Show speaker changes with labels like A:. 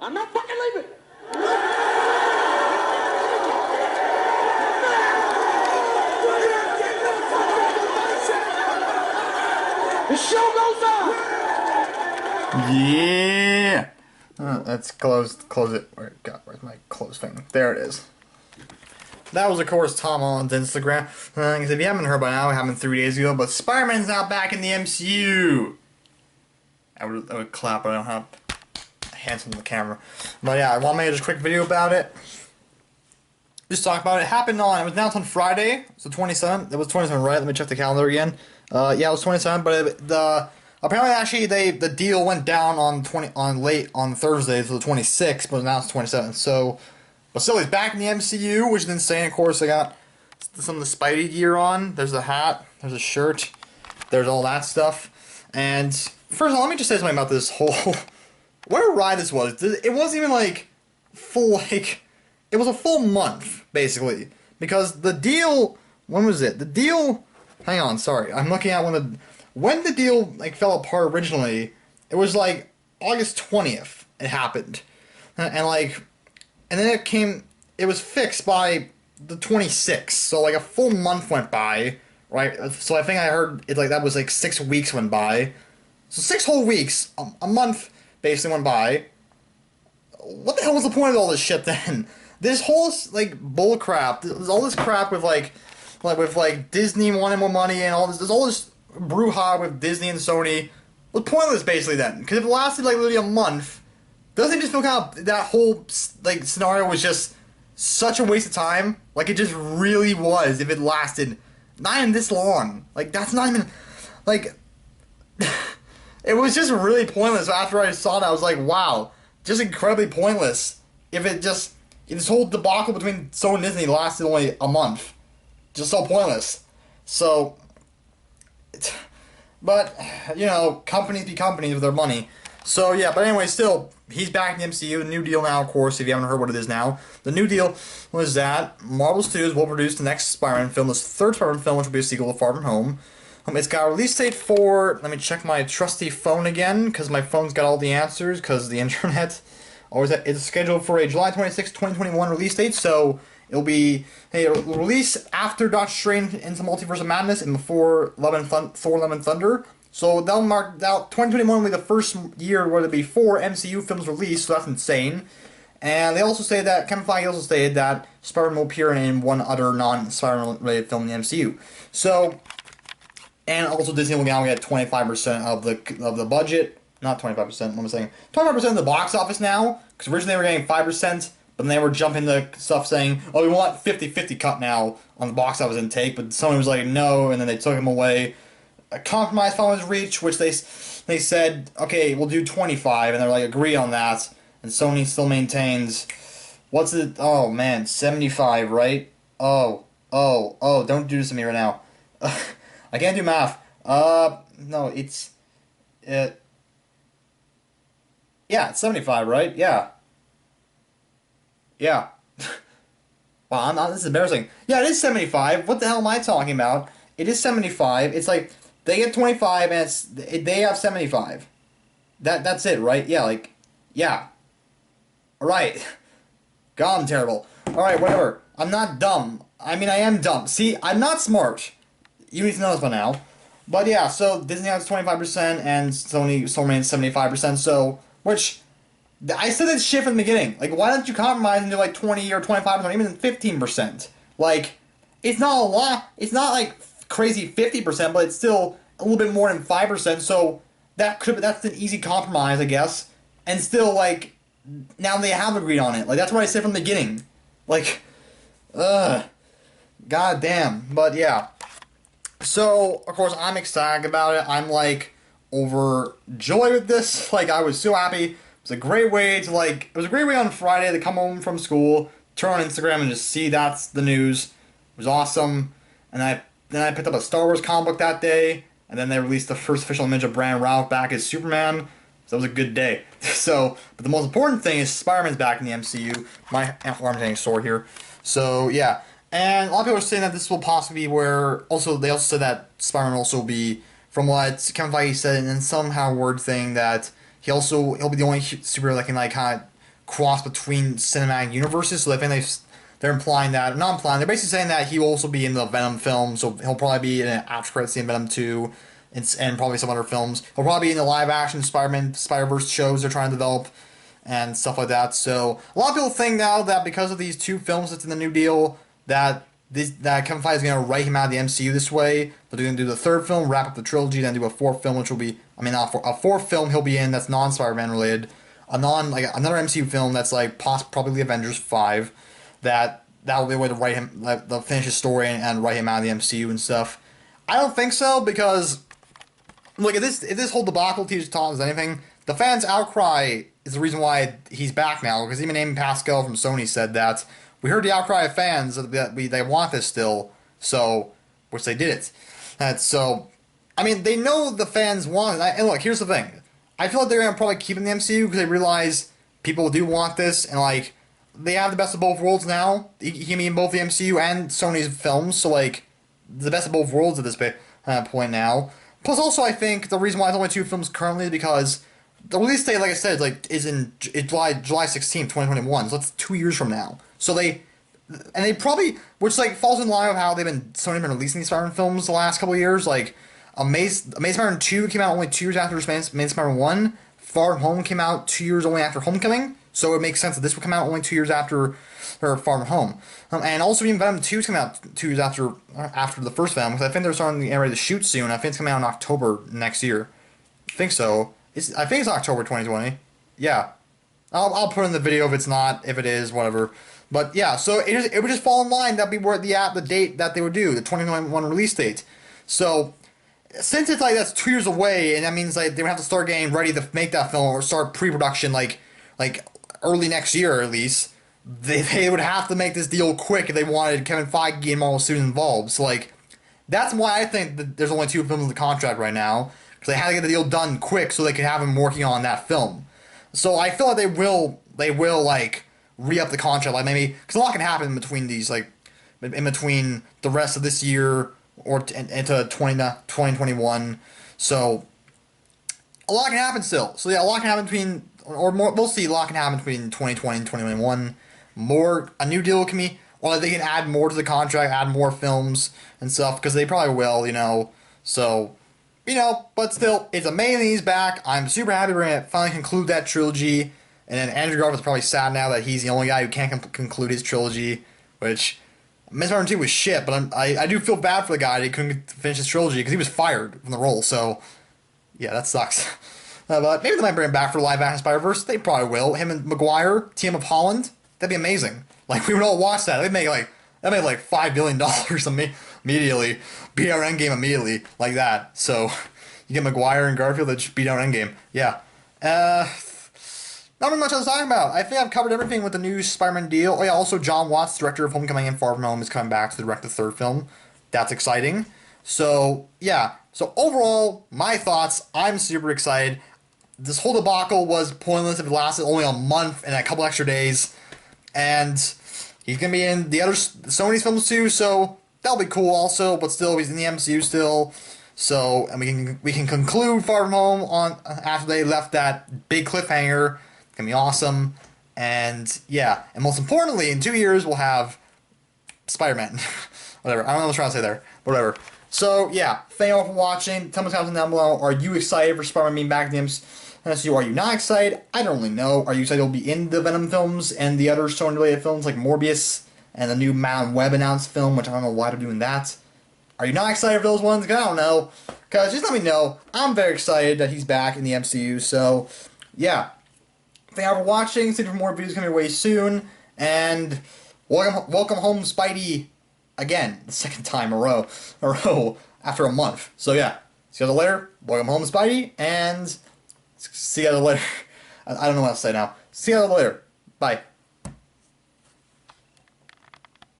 A: I'm not fucking leaving. The show goes on.
B: Yeah. Let's close it. Where's my close thing? There it is. That was, of course, Tom Holland's Instagram. If you haven't heard by now, it happened 3 days ago, but Spider-Man's now back in the MCU. I would clap, but I don't have hands on the camera. But yeah, I want to make just a quick video about it. Just talk about it. It happened on, it was announced on Friday, so 27th. It was 27th, right? Let me check the calendar again. Yeah, it was 27th, but apparently actually the deal went down on late on Thursday, so the 26th, but now it's 27th. So, but still, he's back in the MCU, which is insane. Of course, they got some of the Spidey gear on. There's a hat. There's a shirt. There's all that stuff. And first of all, let me just say something about this whole what a ride this was. It wasn't even like full it was a full month basically, because the deal, when was it? The deal. Hang on, sorry. I'm looking at when the deal like fell apart originally. It was like August 20th. It happened, and then it was fixed by the 26th. So like a full month went by, right? So I think I heard it like that was like 6 weeks went by. So 6 whole weeks, a month basically went by. What the hell was the point of all this shit then? This whole like bull crap, all this crap with like Disney wanting more money and all this. There's all this brouhaha with Disney and Sony. Was pointless basically then, because if it lasted like literally a month, doesn't it just feel kind of that whole like scenario was just such a waste of time? Like it just really was. If it lasted not even this long, like that's not even like. It was just really pointless. After I saw that, I was like, wow, just incredibly pointless. If this whole debacle between Sony and Disney lasted only a month, just so pointless. So, but you know, companies be companies with their money. So yeah, but anyway, still, he's back in the MCU. The new deal now, of course, if you haven't heard what it is now, the new deal was that Marvel Studios will produce the next Spider-Man film, this third Spider-Man film, which will be a sequel to Far From Home. It's got a release date for, let me check my trusty phone again, because my phone's got all the answers, because the internet always, it's scheduled for a July 26, 2021 release date, so it'll be, hey, it'll release after Doctor Strange into Multiverse of Madness and before Thor Love and Thunder. So that'll mark, 2021 will be the first year where there'll be 4 MCU films released, so that's insane. And they also say that, Kevin Feige also stated that Spider-Man will appear in one other non-Spider-Man related film in the MCU. So, and also Disney will now get 25% of the budget. Not 25%, what am I saying? 25% of the box office now, because originally they were getting 5%, but then they were jumping to stuff saying, oh, we want 50-50 cut now on the box office intake, but someone was like, no, and then they took him away. A compromise finally was reached, which they said, okay, we'll do 25, and they're like, agree on that, and Sony still maintains, what's it, oh man, 75, right? Oh, don't do this to me right now. I can't do math. No, yeah, it's 75, right? Yeah. Yeah. Wow, this is embarrassing. Yeah, it is 75. What the hell am I talking about? It is 75. It's like, they get 25 and they have 75. That's it, right? Yeah, like, yeah. Alright. God, I'm terrible. Alright, whatever. I'm not dumb. I mean, I am dumb. See, I'm not smart. You need to know this by now. But yeah, so Disney has 25% and Sony remains 75%, so, which, I said that shit from the beginning. Like, why don't you compromise and do like 20 or 25%, even 15%? Like, it's not a lot, it's not like crazy 50%, but it's still a little bit more than 5%, so that's an easy compromise, I guess. And still, like, now they have agreed on it. Like, that's what I said from the beginning. Like, god damn. But yeah. So, of course, I'm ecstatic about it. I'm, like, overjoyed with this. Like, I was so happy. It was a great way to, like, it was a great way on Friday to come home from school, turn on Instagram, and just see that's the news. It was awesome. And then I picked up a Star Wars comic book that day, and then they released the first official image of Brandon Routh back as Superman. So it was a good day. So, but the most important thing is Spider-Man's back in the MCU. My alarm's getting sore here. So, yeah. And a lot of people are saying that this will possibly be where, also, they also said that Spider-Man will also be, from what Kevin Feige said in somehow word thing, that he'll be the only superhero that can, like, kind of cross between cinematic universes. So they think they're implying that, not implying, they're basically saying that he will also be in the Venom film. So he'll probably be in an after credit scene in Venom 2 and probably some other films. He'll probably be in the live action Spider-Man Spider-Verse shows they're trying to develop and stuff like that. So a lot of people think now that because of these 2 films that's in the New Deal, that Kevin Feige is going to write him out of the MCU this way. But they're going to do the 3rd film, wrap up the trilogy, then do a 4th film, which will be, a 4th film he'll be in that's non-Spider-Man related, another MCU film that's like probably Avengers 5, that will be a way to write him, they'll finish his story and write him out of the MCU and stuff. I don't think so, because look, if this whole debacle teaches Tom anything, the fans' outcry is the reason why he's back now, because even Amy Pascal from Sony said that we heard the outcry of fans that they want this still, so, which they did it. They know the fans want it. And look, here's the thing. I feel like they're going to probably keep it in the MCU because they realize people do want this, and, like, they have the best of both worlds now. He can be in both the MCU and Sony's films, so, like, the best of both worlds at this point now. Plus, also, I think the reason why there's only 2 films currently is because the release date, like I said, is in July 16th, 2021, so that's 2 years from now. So they probably, which like falls in line with how Sony been releasing these Spider-Man films the last couple of years. Like, Amazing Spider-Man 2 came out only 2 years after Amazing Spider-Man 1. Far From Home came out 2 years only after Homecoming. So it makes sense that this would come out only 2 years after Far From Home. And also even Venom 2 is coming out 2 years after the first Venom, because I think they're starting to get ready to shoot soon. I think it's coming out in October next year. I think so. I think it's October 2020. Yeah. I'll put in the video if it's not, if it is, whatever. But yeah, so it would just fall in line. That'd be where the date that they would do, the 2021 release date. So since it's like that's 2 years away, and that means like they would have to start getting ready to make that film or start pre-production like early next year at least. They would have to make this deal quick if they wanted Kevin Feige and Marvel Studios involved. So like that's why I think that there's only 2 films in the contract right now, because they had to get the deal done quick so they could have him working on that film. So I feel like they will like re-up the contract, like maybe, because a lot can happen in between these, like in between the rest of this year or into 2021. So a lot can happen still. So yeah, a lot can happen between, or more, we'll see, a lot can happen between 2020 and 2021. A new deal can be, or they can add more to the contract, add more films and stuff, because they probably will, So, but still, it's amazing he's back. I'm super happy we're going to finally conclude that trilogy. And then Andrew Garfield's probably sad now that he's the only guy who can't conclude his trilogy, which Miss Marvel 2 was shit, but I do feel bad for the guy that he couldn't finish his trilogy because he was fired from the role, so yeah, that sucks. But maybe they might bring him back for live action Spider-Verse. They probably will. Him and Maguire, team of Holland, that'd be amazing. Like, we would all watch that. That'd make like $5 billion immediately. Beat out Endgame immediately, like that. So, you get Maguire and Garfield that just beat out Endgame. Yeah. Not really much else to talk about. I think I've covered everything with the new Spider-Man deal. Oh yeah, also John Watts, director of Homecoming and Far From Home, is coming back to direct the 3rd film. That's exciting. So, yeah. So, overall, my thoughts, I'm super excited. This whole debacle was pointless if it lasted only a month and a couple extra days. And he's going to be in the other Sony's films too, so that'll be cool also, but still, he's in the MCU still. So, and we can conclude Far From Home after they left that big cliffhanger. It's going to be awesome. And, yeah. And most importantly, in 2 years, we'll have Spider-Man. Whatever. I don't know what I was trying to say there. Whatever. So, yeah. Thank you all for watching. Tell me in the comments down below. Are you excited for Spider-Man being back in the MCU? Are you not excited? I don't really know. Are you excited he'll be in the Venom films and the other Sony-related films like Morbius and the new Madame Web announced film, which I don't know why they're doing that. Are you not excited for those ones? Because I don't know. Because just let me know. I'm very excited that he's back in the MCU. So, yeah. Thank you for watching. Stay for more videos coming your way soon. And welcome home, Spidey, again. The 2nd time in a row after a month. So, yeah. See you guys later. Welcome home, Spidey. And see you guys later. I don't know what to say now. See you guys later. Bye.